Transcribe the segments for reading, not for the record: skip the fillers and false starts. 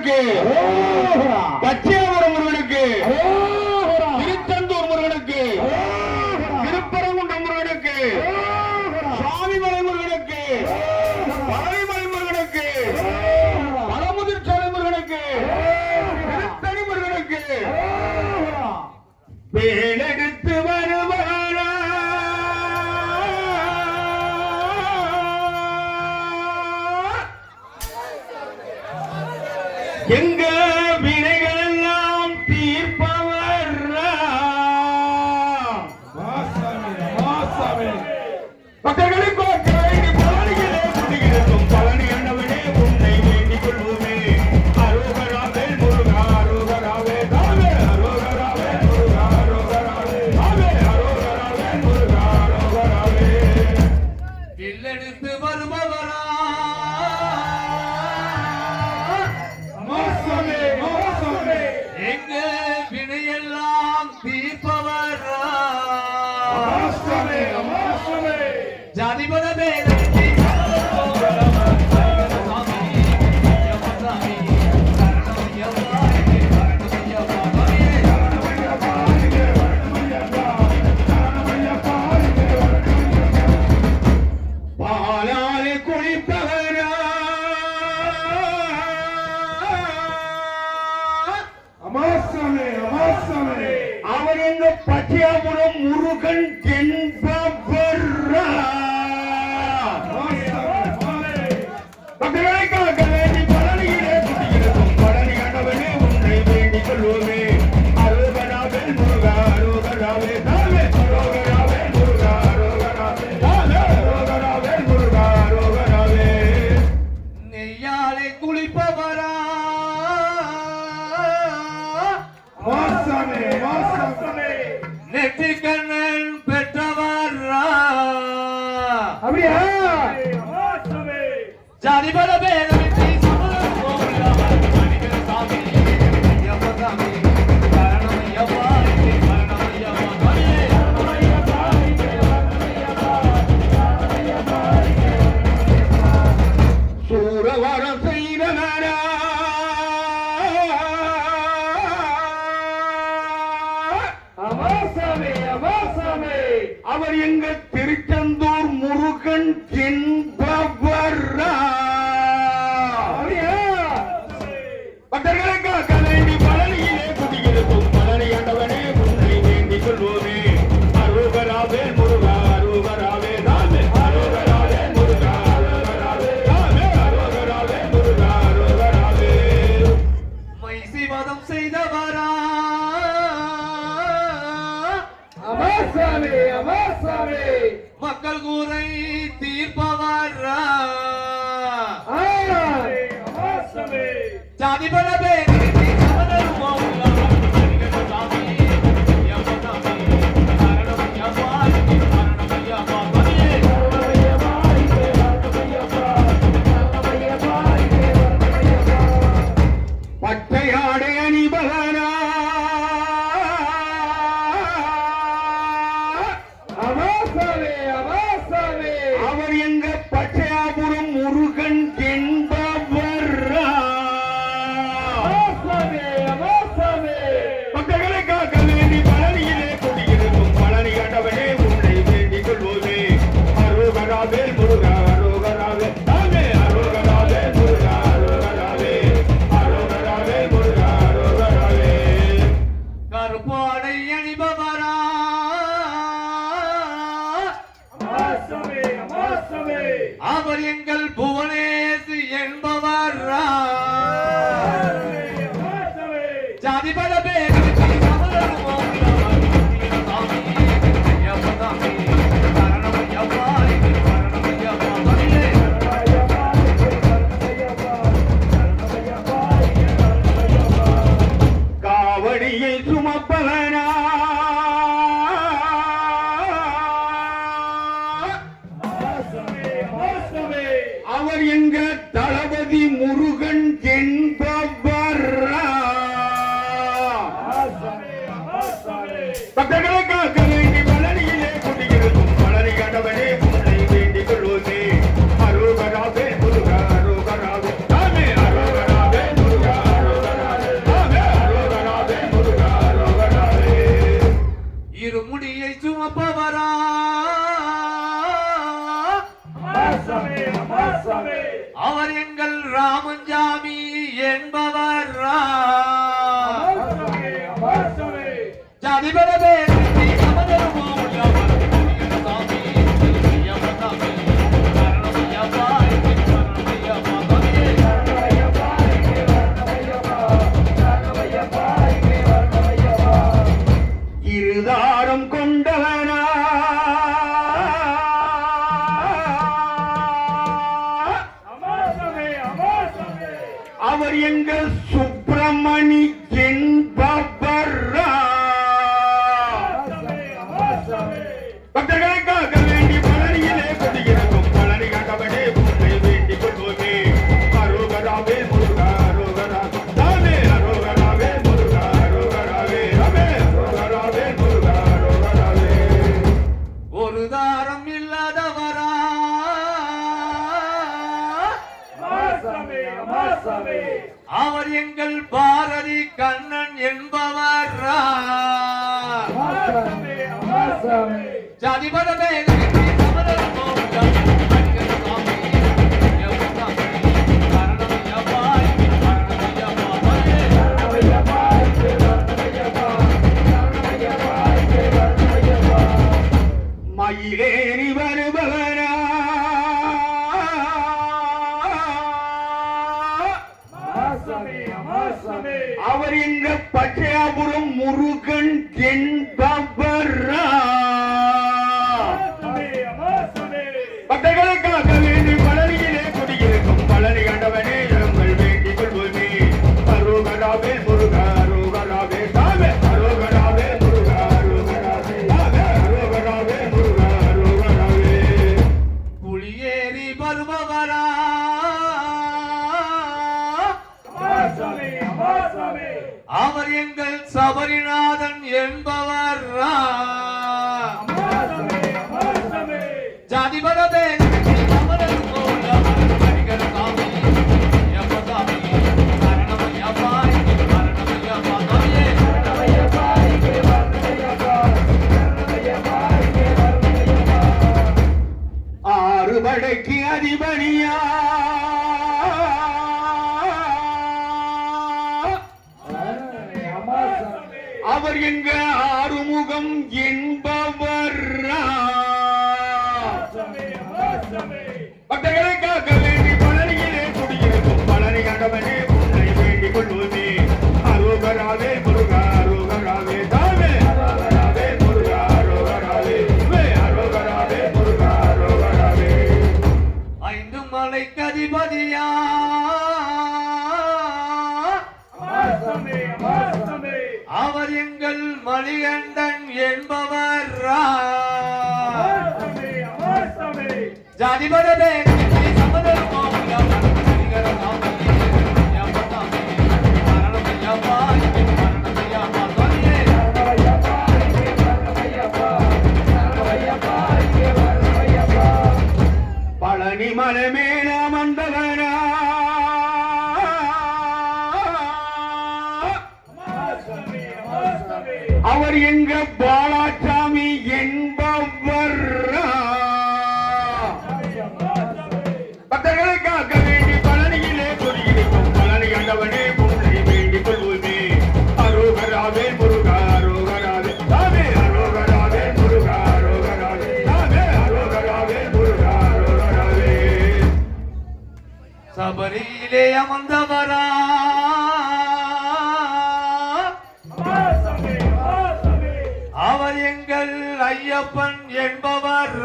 முருகனுக்கு, பச்சையாபுரம் முருகனுக்கு, திருச்செந்தூர் முருகனுக்கு, திருப்பரங்குன்றம் முருகனுக்கு, சுவாமிமலை முருகனுக்கு, பழனிமலை முருகனுக்கு, பழமுதிர்ச்சோலை முருகனுக்கு, திருத்தணி முருகனுக்கு வேலெடுத்து வருவாரா எங்க வினைகள் எல்லாம் தீர்ப்பவர் பக்தர்களை பழனி அண்ணவனே உன்னை வேண்டிக் கொள்வோமே. அரோகராவே முருகா அரோகராவே தாவே அரோகராவே முருகா அரோகராவே தாவே அரோகராவே முருகா அரோகராவே இல்லெடுத்து வருபவரா எங்க வினையெல்லாம் தீர்ப்பவரா ஜாதிபத பாலாலே குளிப்பவரா அவர் எங்க பச்சையாபுரம் முருகன் என்பவரா பக்தர்களை காக்க வேண்டி பழனியிலே குடியிருக்கும் பழனி ஆண்டவனே உன்னை வேண்டிக் கொள்வோமே. அரோகராவே முருகா அரோகராவே தாவே அரோகராவே முருகா அரோகராவே தாவே அரோகராவே முருகா அரோகராவே நெய்யாலை குளிப்பவரா நெற்றிக்கண்ணன் பெற்றவரா அப்படியா ஜாதிபத பேரவிட்டு சமரம் போகலாம் சாமி யமசாமி கரணமையப்பா கரணமையப்பா சூரவரம் செய்தவரா அவர் எங்க திருச்செந்தூர் முருகன் என்பவரா பக்தர்களை காக்க வேண்டி பழனியிலே குடியிருக்கும் பழனி ஆண்டவனே உன்னை வேண்டிக் கொள்வோமே. அரோகராவே முருகா அரோகராவே தாவே அரோகராவே முருகா அரோகராவே தாவே அரோகராவே முருகா அரோகராவே மைசிவதம் செய்தவரா மக்கள் கூரை தீர்ப்பவரா ஜாதிபத பேரவிட்டு சமரம் போகலாம் சாமி யமசாமி கரணமையப்பா கரணமையப்பா பட்டையாடை அணிபவனா அவர் எங்க பச்சையாபுரம் முருகன் என்பவரா என்பவர் அமாசமே ஜாதிபரவே சமதர்மோ உள்ளவர் சாமி ஐயப்ப சாமி சரணமையப்பா இருதாரம் கொண்டவனா அவர் எங்கள் சுப்பிரமணி என்பவரா பக்தர்களுக்காக வேண்டி பழனியிலே கொடியிருக்கும் பழனி கண்டவனே உன்னை வேண்டிக் கொள்வோமே அரோகராவே முருகா அரோகரா ராமே அரோகராவே முருகா அரோகராவே ராமே அரோகராவே முருகா அரோகராவே ஒரு தாரம் இல்லாதவரா அவர் எங்கள் பாரதி கண்ணன் என்பவர் ஜாதிபரவே மயிலேறி வருபவனா அவர் எங்க பச்சையாபுரம் முருகன் என்பவரா பக்தர்களுக்காக வேண்டி பழனியிலே குடியிருக்கும் பழனி கண்டவனே எங்கள் வேண்டிக் கொள்வோமே அரோகராவே முருகா அரோகராவே சாமே அரோகராவே முருகா அரோகராவே சாமே அரோகராவே முருகா அரோகராவே புலியேறி வருபவரா அவர் எங்கள் சபரிநாதன் என்பவர் ஜாதிபரவே ஆறு படைக்கு அதிபதியா அவர் எங்க ஆறுமுகம் என்பவர் பக்தர்களுக்காக வேண்டி பழனியிலே குடியிருக்கும் பழனி கண்டவனே உன்னை வேண்டிக் கொள்வோமே அரோகராவே முருகா அரோகராவே தாமே அரோகராவே முருகா அரோகராவே அரோகராவே முருகா அரோகராவே ஐந்து மலைக்கு அதிபதியா அவர் எங்கள் மணிகண்டன் என்பவர் ஜாதிபரவே சமதர்மோ பழனி மலை மேல அமர்ந்தவனா அவர் எங்க பாலாசாமி என்பவர் பக்தர்களுக்காக வேண்டி பழனியிலே குடியிருக்கும் பழனி கண்டவனே உன்னை வேண்டிக் கொள்வோமே அரோகராவே முருகா அரோகராவே சாமே அரோகராவே முருகா அரோகராவே சாமே அரோகராவே முருகா அரோகராவே சபரியிலே அமர்ந்தவரா அவர் எங்கள் ஐயப்பன் என்பவர்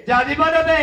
ஜாதிபரவே